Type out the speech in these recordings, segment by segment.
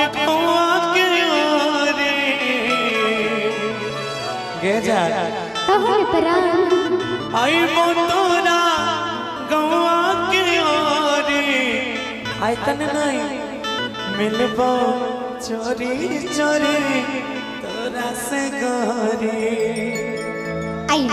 आगे कुआ के ओरे गे जा कहल परान आई मोतोरा गौआ के ओरे आई तन नहीं मिलबो चोरी चोरी तोरा से गोरी आई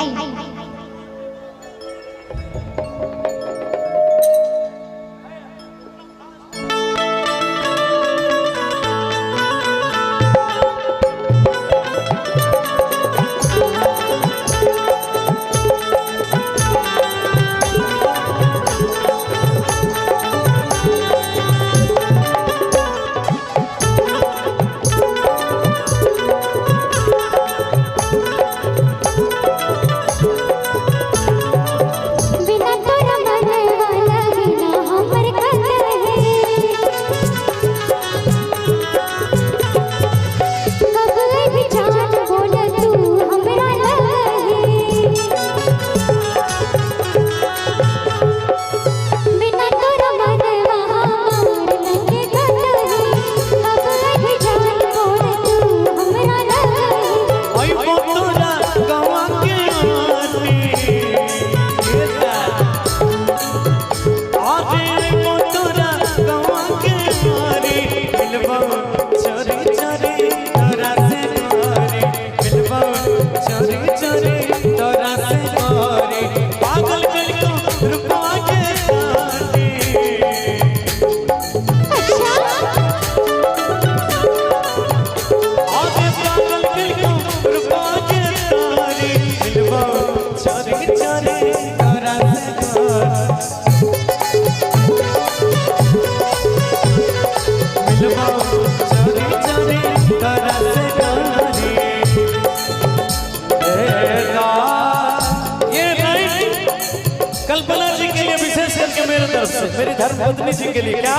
कल्पना जी के लिए विशेष करके मेरे तरफ से मेरी धर्मपत्नी जी के लिए क्या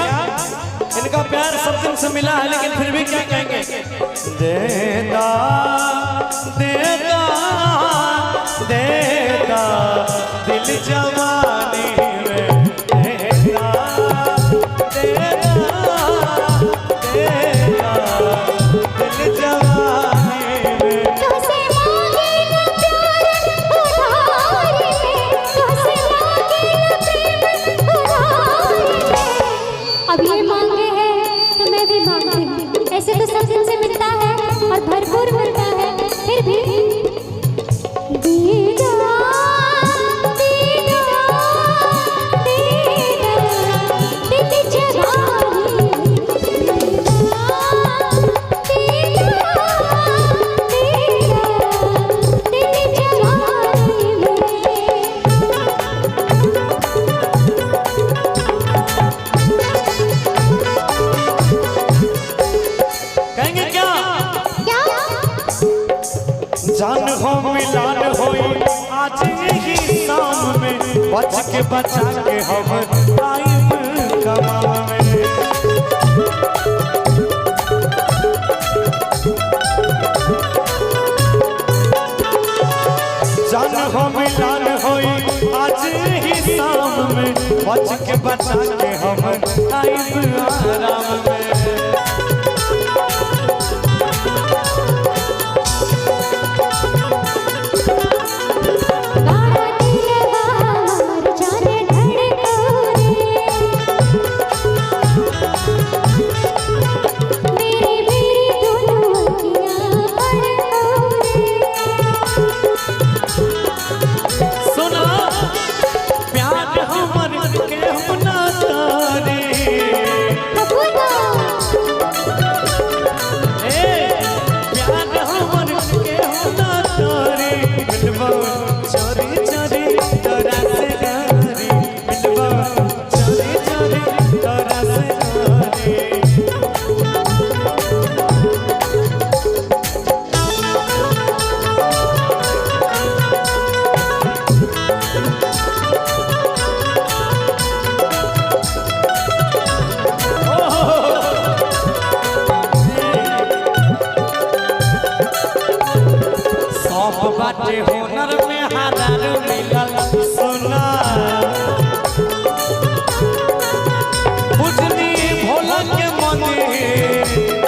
इनका प्यार सब दिन से मिला है लेकिन फिर भी क्या कहेंगे देता देता देता दिल जवानी में देता देता देता दिल जवानी में अब ये मांगे हैं तो मैं भी मांगती हूँ। ऐसे तो सब दिन से मिलता है और भरपूर मिलता है फिर भी दीदा दीदा दीदा दिल जवानी जान हो मिलान होई आज ही शाम में बच के बचा के हम टाइम कमावे जान हो मिलान होई आज ही शाम में बच के बचा के हम टाइम आराम में बाटे हुनर में हादर मिलल सुना बुझनी भोला के मंदिर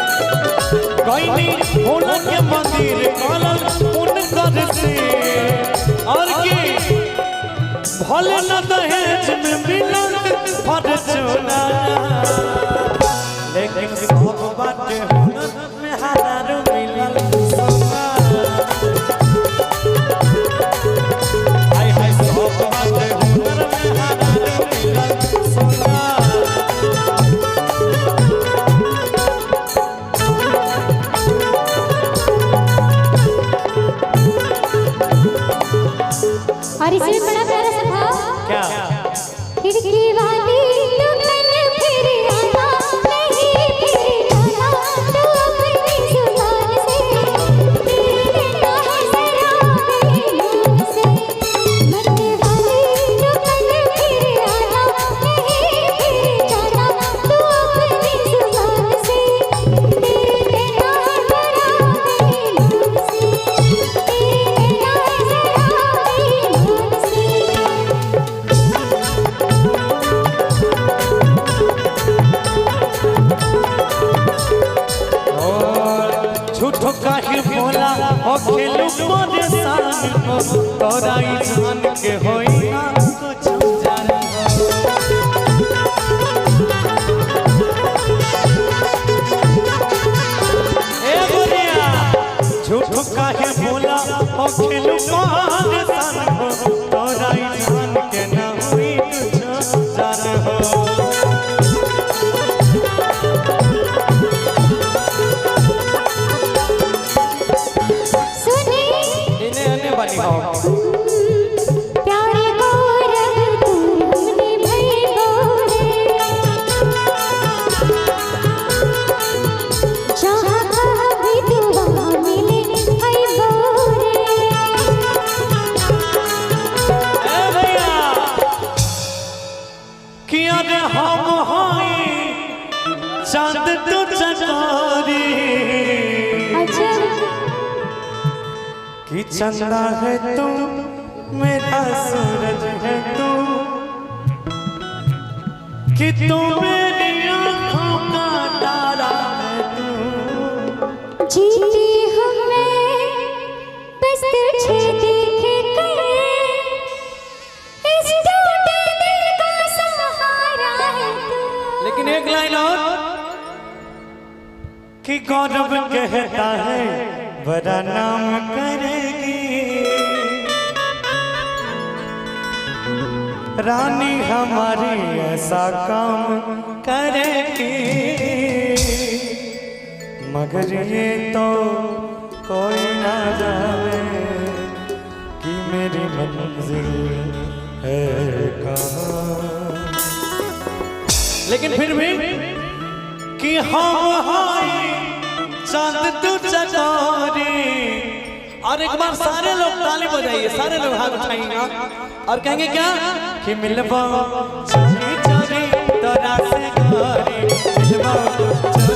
भले न दहेज में मिलन फॉर्चूना लेकिन सब बाटे हुनर में हजारों मिलन सोना हाय हाय सब बाटे हुनर में हजारों मिलन सोना और इसमें बड़ा प्यारा सा भाव क्या खिड़की वाली दुल्हन फिर आना नहीं फिर आना तू अपनी जुबान से फिर देता है जरा मेरे मुंह से मरने वाली दुल्हन फिर आना नहीं फिर आना तू अपनी जुबान से फिर देता है जरा मेरे मुंह से फिर देता है जरा मेरे मुंह से। झूठो काहे बोला ओ खेलू परेशान को तोरा ई जान के होई ना कुछ जान ए गोरिया झूठो काहे बोला ओ खेलू परेशान को तोरा ई जान के ना होई कुछ जान हो प्यारे गौरव तुमने भई गोरे जहाँ कहाँ भी तू वहाँ मिले भई गोरे ए भैया किया रे हम होई चांद तू चकोरी अच्छा कि चंदा है तू मेरा सूरज है तू कि तू मेरी आँखों का तारा है तू जीती हूँ मैं बस तुझे देख कर इस टूटे दिल का सहारा है तू। लेकिन एक लाइन और कि गौरव कहता है बड़ा नाम करेगी रानी हमारी ऐसा काम करेगी मगर ये तो कोई ना जाने कि मेरी मंजिल है कहाँ लेकिन फिर भी कि हम हाय चांद तू चकोरी और एक बार सारे लोग ताली बजाइए सारे लोग हाथ उठाएंगे और कहेंगे क्या कि मिलबो चोरी चोरी तोरा से गोरी मिलबो